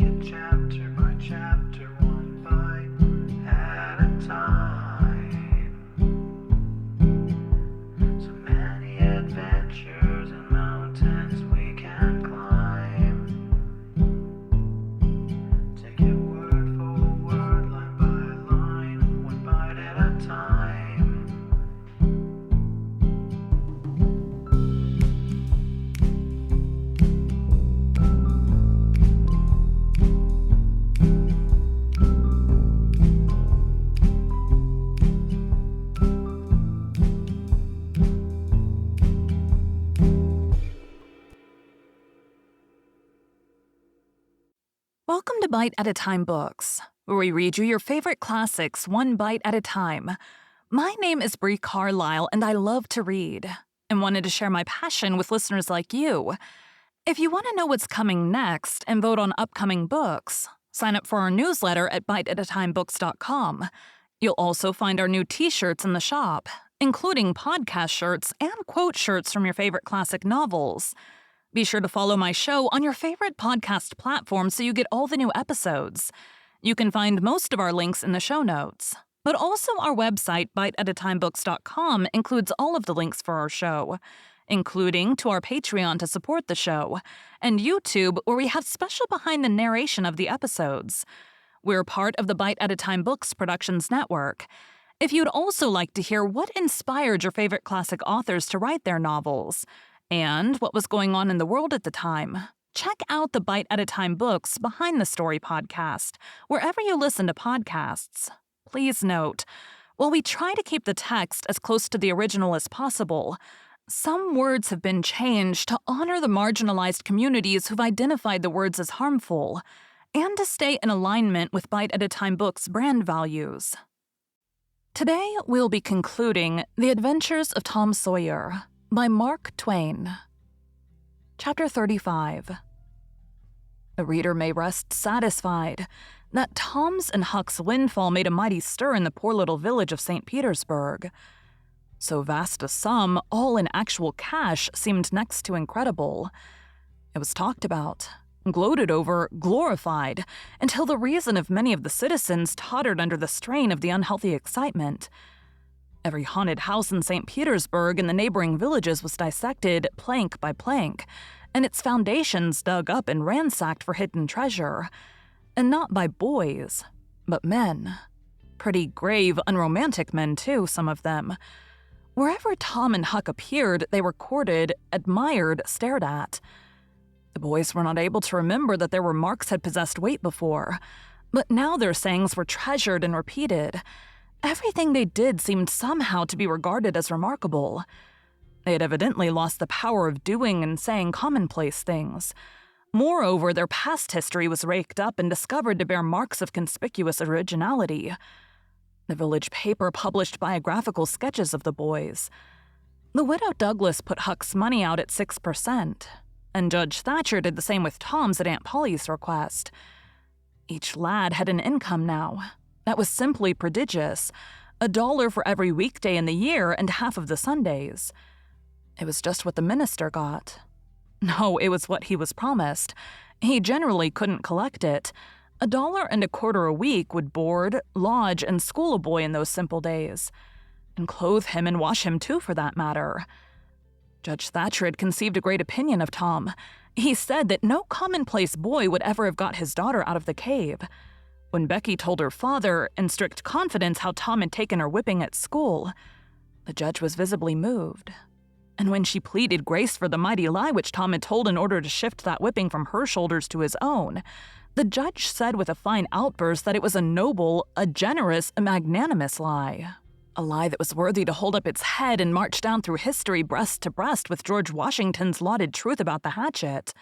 it chapter by chapter, one bite at a time. So many adventures and mountains we can climb. Take it word for word, line by line, one bite at a time. Welcome to Bite at a Time Books, where we read you your favorite classics one bite at a time. My name is Bree Carlile, and I love to read, and wanted to share my passion with listeners like you. If you want to know what's coming next and vote on upcoming books, sign up for our newsletter at biteatatimebooks.com. You'll also find our new t-shirts in the shop, including podcast shirts and quote shirts from your favorite classic novels. Be sure to follow my show on your favorite podcast platform so you get all the new episodes. You can find most of our links in the show notes. But also our website, biteatatimebooks.com, includes all of the links for our show, including to our Patreon to support the show, and YouTube, where we have special behind the narration of the episodes. We're part of the Bite at a Time Books Productions Network. If you'd also like to hear what inspired your favorite classic authors to write their novels, and what was going on in the world at the time, check out the Bite at a Time Books Behind the Story podcast, wherever you listen to podcasts. Please note, while we try to keep the text as close to the original as possible, some words have been changed to honor the marginalized communities who've identified the words as harmful, and to stay in alignment with Bite at a Time Books' brand values. Today, we'll be concluding The Adventures of Tom Sawyer by Mark Twain. Chapter 35. The reader may rest satisfied that Tom's and Huck's windfall made a mighty stir in the poor little village of St. Petersburg. So vast a sum, all in actual cash, seemed next to incredible. It was talked about, gloated over, glorified, until the reason of many of the citizens tottered under the strain of the unhealthy excitement. Every haunted house in St. Petersburg and the neighboring villages was dissected plank by plank, and its foundations dug up and ransacked for hidden treasure. And not by boys, but men. Pretty grave, unromantic men, too, some of them. Wherever Tom and Huck appeared, they were courted, admired, stared at. The boys were not able to remember that their remarks had possessed weight before, but now their sayings were treasured and repeated. Everything they did seemed somehow to be regarded as remarkable. They had evidently lost the power of doing and saying commonplace things. Moreover, their past history was raked up and discovered to bear marks of conspicuous originality. The village paper published biographical sketches of the boys. The widow Douglas put Huck's money out at 6%, and Judge Thatcher did the same with Tom's at Aunt Polly's request. Each lad had an income now. That was simply prodigious. $1 for every weekday in the year and half of the Sundays. It was just what the minister got. No, it was what he was promised. He generally couldn't collect it. $1.25 a week would board, lodge, and school a boy in those simple days. And clothe him and wash him too, for that matter. Judge Thatcher had conceived a great opinion of Tom. He said that no commonplace boy would ever have got his daughter out of the cave. When Becky told her father, in strict confidence, how Tom had taken her whipping at school, the judge was visibly moved. And when she pleaded grace for the mighty lie which Tom had told in order to shift that whipping from her shoulders to his own, the judge said with a fine outburst that it was a noble, a generous, a magnanimous lie. A lie that was worthy to hold up its head and march down through history breast to breast with George Washington's lauded truth about the hatchet.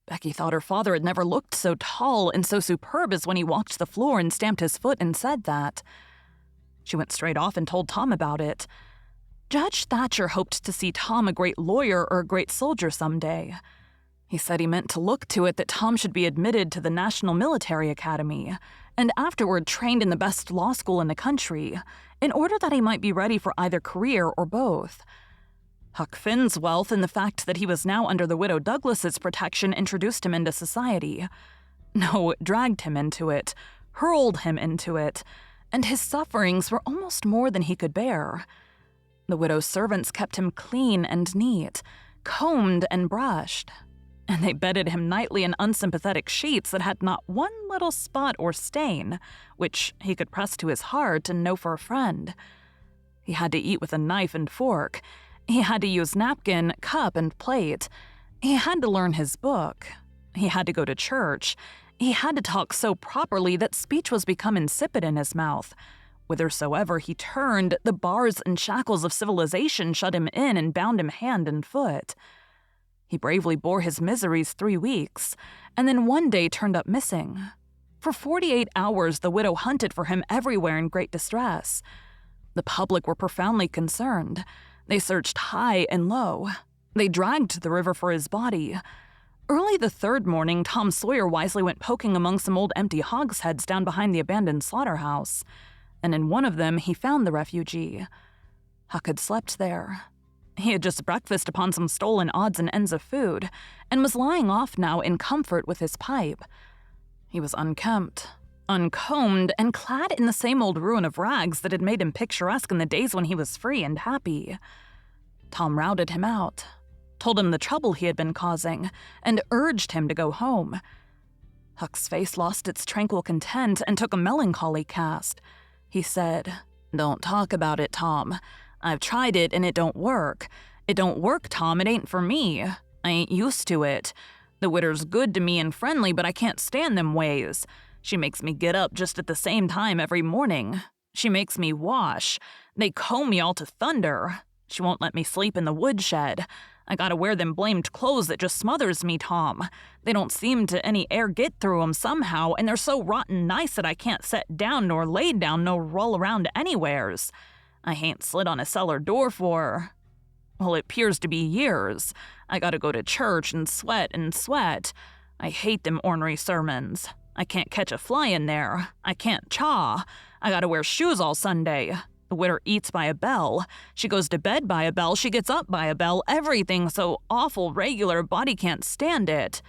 Becky thought her father had never looked so tall and so superb as when he walked the floor and stamped his foot and said that. She went straight off and told Tom about it. Judge Thatcher hoped to see Tom a great lawyer or a great soldier someday. He said he meant to look to it that Tom should be admitted to the National Military Academy, and afterward trained in the best law school in the country, in order that he might be ready for either career or both. Huck Finn's wealth and the fact that he was now under the widow Douglas's protection introduced him into society. No, dragged him into it, hurled him into it, and his sufferings were almost more than he could bear. The widow's servants kept him clean and neat, combed and brushed, and they bedded him nightly in unsympathetic sheets that had not one little spot or stain, which he could press to his heart and know for a friend. He had to eat with a knife and fork. He had to use napkin, cup, and plate. He had to learn his book. He had to go to church. He had to talk so properly that speech was become insipid in his mouth. Whithersoever he turned, the bars and shackles of civilization shut him in and bound him hand and foot. He bravely bore his miseries 3 weeks, and then one day turned up missing. For 48 hours the widow hunted for him everywhere in great distress. The public were profoundly concerned. They searched high and low. They dragged to the river for his body. Early the 3rd morning, Tom Sawyer wisely went poking among some old empty hogsheads down behind the abandoned slaughterhouse, and in one of them he found the refugee. Huck had slept there. He had just breakfasted upon some stolen odds and ends of food, and was lying off now in comfort with his pipe. He was unkempt, uncombed, and clad in the same old ruin of rags that had made him picturesque in the days when he was free and happy. Tom routed him out, told him the trouble he had been causing, and urged him to go home. Huck's face lost its tranquil content and took a melancholy cast. He said, "Don't talk about it, Tom. I've tried it and it don't work. It don't work, Tom. It ain't for me. I ain't used to it. The widder's good to me and friendly, but I can't stand them ways. She makes me get up just at the same time every morning. She makes me wash. They comb me all to thunder. She won't let me sleep in the woodshed. I gotta wear them blamed clothes that just smothers me, Tom. They don't seem to any air get through 'em somehow, and they're so rotten nice that I can't set down nor lay down nor roll around anywheres. I hain't slid on a cellar door for, well, it 'pears to be years. I gotta go to church and sweat and sweat. I hate them ornery sermons. I can't catch a fly in there. I can't chaw. I gotta wear shoes all Sunday. The widder eats by a bell. She goes to bed by a bell. She gets up by a bell. Everything so awful regular, body can't stand it."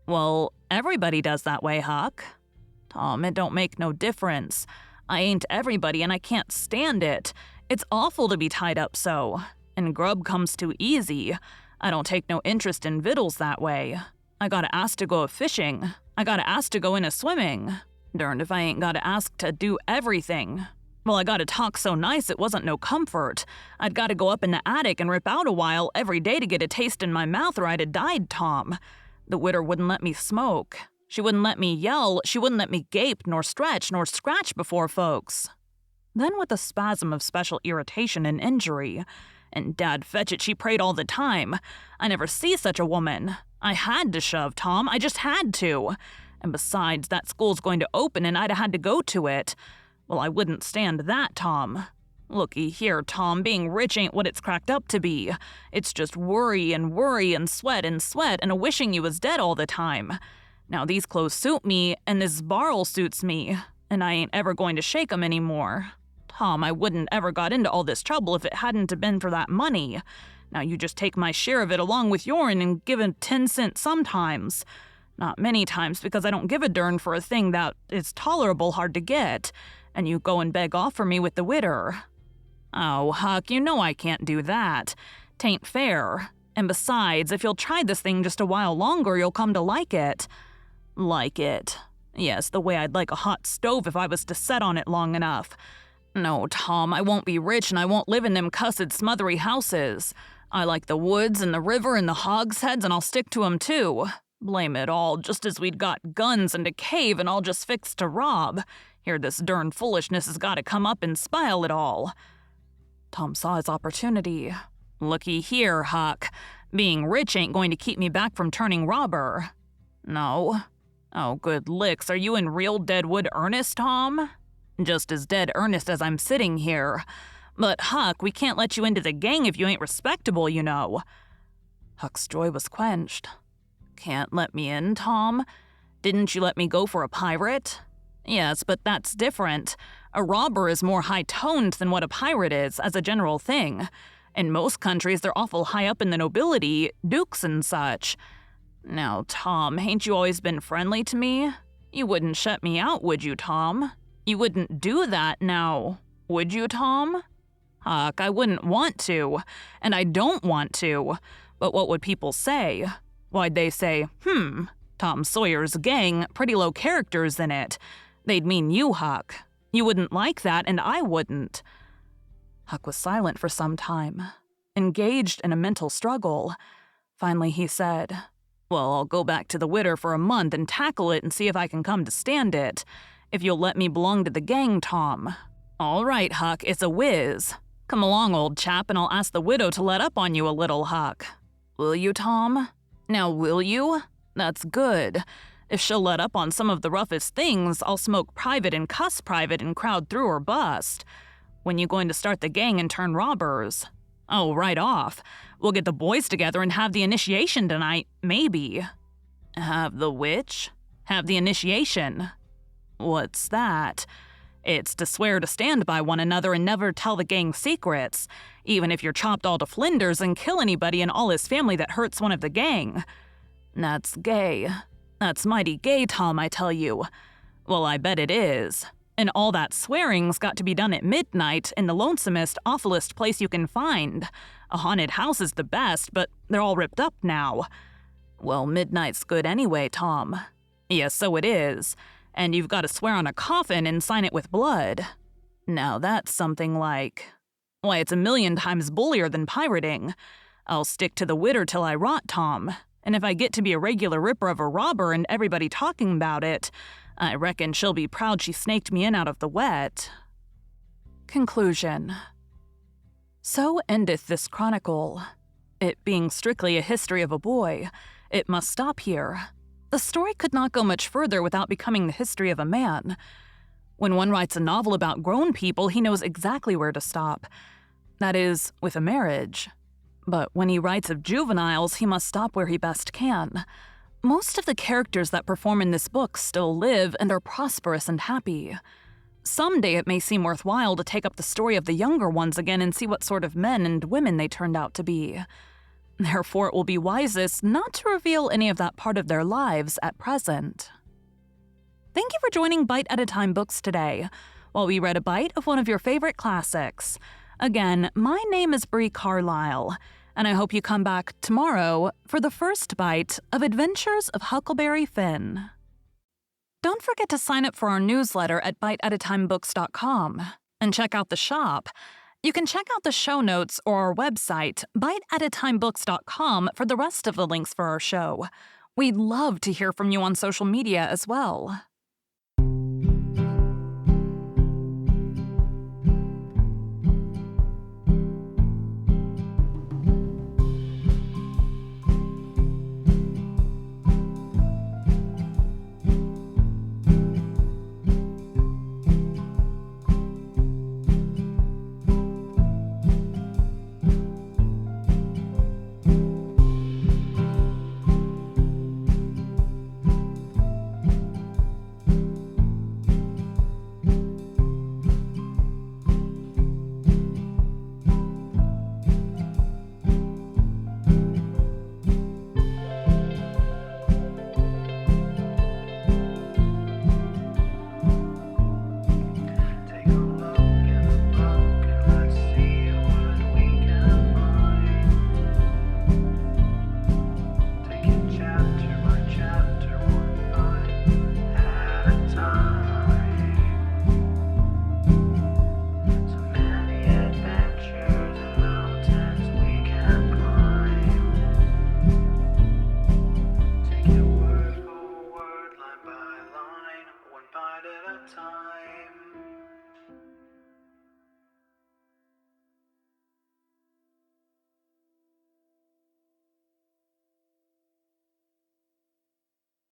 "Well, everybody does that way, Huck." "Tom, it don't make no difference. I ain't everybody and I can't stand it. It's awful to be tied up so. And grub comes too easy. I don't take no interest in victuals that way. I gotta ask to go a-fishing. I gotta ask to go in a-swimming. Derned if I ain't gotta ask to do everything. Well, I gotta talk so nice it wasn't no comfort. I'd gotta go up in the attic and rip out a while every day to get a taste in my mouth or I'd a died, Tom. The widder wouldn't let me smoke. She wouldn't let me yell. She wouldn't let me gape nor stretch nor scratch before folks." Then with a spasm of special irritation and injury, "And dad fetch it, she prayed all the time. I never see such a woman. I had to shove, Tom. I just had to. And besides, that school's going to open and I'd a had to go to it. Well, I wouldn't stand that, Tom. Looky here, Tom, being rich ain't what it's cracked up to be. It's just worry and sweat and a wishing you was dead all the time. Now these clothes suit me, and this barrel suits me, and I ain't ever going to shake 'em anymore. Tom, I wouldn't ever got into all this trouble if it hadn't a been for that money. Now you just take my share of it along with yourn and give 'em 10 cents sometimes. Not many times, because I don't give a dern for a thing that is tolerable hard to get. And you go and beg off for me with the widder. Oh, Huck, you know I can't do that. 'Tain't fair. And besides, if you'll try this thing just a while longer, you'll come to like it." "Like it? Yes, the way I'd like a hot stove if I was to set on it long enough. No, Tom, I won't be rich and I won't live in them cussed smothery houses. I like the woods and the river and the hogsheads and I'll stick to 'em too. Blame it all, just as we'd got guns and a cave and all just fixed to rob. Here this dern foolishness has got to come up and spile it all." Tom saw his opportunity. "Looky here, Huck. Being rich ain't going to keep me back from turning robber." "No? Oh, good licks. Are you in real deadwood earnest, Tom?" "Just as dead earnest as I'm sitting here. But, Huck, we can't let you into the gang if you ain't respectable, you know." Huck's joy was quenched. "Can't let me in, Tom? Didn't you let me go for a pirate?" "Yes, but that's different. A robber is more high-toned than what a pirate is, as a general thing. In most countries, they're awful high up in the nobility, dukes and such." Now, Tom, hain't you always been friendly to me? You wouldn't shut me out, would you, Tom? You wouldn't do that now, would you, Tom? Huck, I wouldn't want to, and I don't want to. But what would people say? Why'd they say, Tom Sawyer's gang, pretty low characters in it. They'd mean you, Huck. You wouldn't like that, and I wouldn't. Huck was silent for some time, engaged in a mental struggle. Finally, he said, Well, I'll go back to the widder for a month and tackle it and see if I can come to stand it. If you'll let me belong to the gang, Tom. All right, Huck, it's a whiz. Come along, old chap, and I'll ask the widow to let up on you a little, Huck. Will you, Tom? Now, will you? That's good. If she'll let up on some of the roughest things, I'll smoke private and cuss private and crowd through or bust. When you going to start the gang and turn robbers? Oh, right off. We'll get the boys together and have the initiation tonight, maybe. Have the which? Have the initiation. What's that? It's to swear to stand by one another and never tell the gang secrets, even if you're chopped all to flinders and kill anybody and all his family that hurts one of the gang. That's gay. That's mighty gay, Tom, I tell you. Well, I bet it is. And all that swearing's got to be done at midnight in the lonesomest, awfulest place you can find. A haunted house is the best, but they're all ripped up now. Well, midnight's good anyway, Tom. Yes, so it is. And you've got to swear on a coffin and sign it with blood. Now that's something like... Why, it's 1,000,000 times bullier than pirating. I'll stick to the widder till I rot, Tom. And if I get to be a regular ripper of a robber and everybody talking about it, I reckon she'll be proud she snaked me in out of the wet. Conclusion. So endeth this chronicle. It being strictly a history of a boy, it must stop here. The story could not go much further without becoming the history of a man. When one writes a novel about grown people, he knows exactly where to stop. That is, with a marriage. But when he writes of juveniles, he must stop where he best can. Most of the characters that perform in this book still live and are prosperous and happy. Someday it may seem worthwhile to take up the story of the younger ones again and see what sort of men and women they turned out to be. Therefore, it will be wisest not to reveal any of that part of their lives at present. Thank you for joining Bite at a Time Books today, while we read a bite of one of your favorite classics. Again, my name is Bree Carlile, and I hope you come back tomorrow for the first bite of Adventures of Huckleberry Finn. Don't forget to sign up for our newsletter at biteatatimebooks.com and check out the shop. You can check out the show notes or our website, biteatatimebooks.com, for the rest of the links for our show. We'd love to hear from you on social media as well.